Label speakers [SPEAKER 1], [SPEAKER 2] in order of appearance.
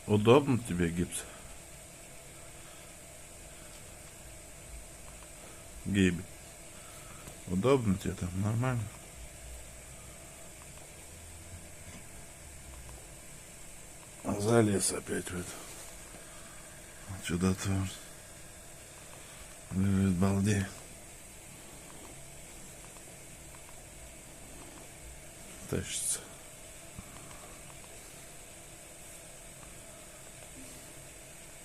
[SPEAKER 1] Удобно тебе гипс? Гиби. Удобно тебе там? Нормально? Залез опять в это. Сюда-то лежит балдей. Тащится.